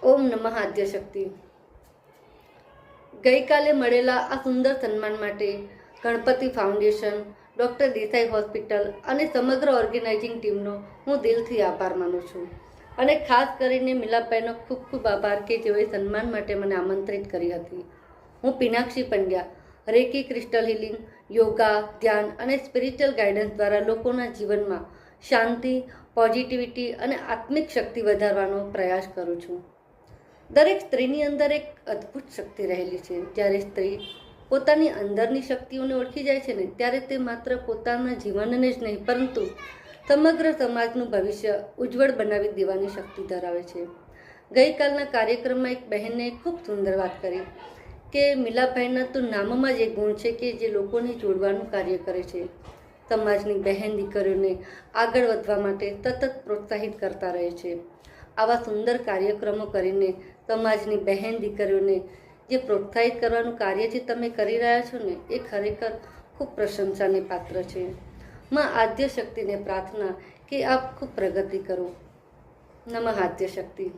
ઓમ નમઃ આદ્યશક્તિ. ગઈકાલે મળેલા આ સુંદર સન્માન માટે Ganpati foundation, doctor Desai hospital અને સમગ્ર ઓર્ગેનાઇઝિંગ ટીમનો હું દિલથી આભાર માનું છું. અને ખાસ કરીને મિલાપભાઈનો ખૂબ ખૂબ આભાર કે જેઓએ સન્માન માટે મને આમંત્રિત કરી હતી. હું Pinakshi Pandya, reiki crystal healing, yoga, ધ્યાન અને સ્પિરિચ્યુઅલ ગાઈડન્સ દ્વારા લોકોના જીવનમાં શાંતિ, પોઝિટિવિટી અને આત્મિક શક્તિ વધારવાનો પ્રયાસ કરું છું. દરેક સ્ત્રીની અંદર એક અદ્ભુત શક્તિ રહેલી છે. જ્યારે સ્ત્રી પોતાની અંદરની શક્તિઓને ઓળખી જાય છે ને, ત્યારે તે માત્ર પોતાના જીવનને જ નહીં પરંતુ સમગ્ર સમાજનું ભવિષ્ય ઉજ્જવળ બનાવી દેવાની શક્તિ ધરાવે છે. ગઈકાલના કાર્યક્રમમાં એક બહેને ખૂબ સુંદર વાત કરી કે મિલાભાઈના તો નામમાં જ એક ગુણ છે કે જે લોકોને જોડવાનું કાર્ય કરે છે. સમાજની બહેન દીકરીઓને આગળ વધવા માટે સતત પ્રોત્સાહિત કરતા રહે છે. આવા સુંદર કાર્યક્રમો કરીને સમાજની બહેન દીકરીઓને જે પ્રોત્સાહિત કરવાનું કાર્ય જે તમે કરી રહ્યા છો ને, એ ખરેખર ખૂબ પ્રશંસાને પાત્ર છે. માં આદ્યશક્તિને પ્રાર્થના કે આપ ખૂબ પ્રગતિ કરો. નમઃ આદ્યશક્તિ.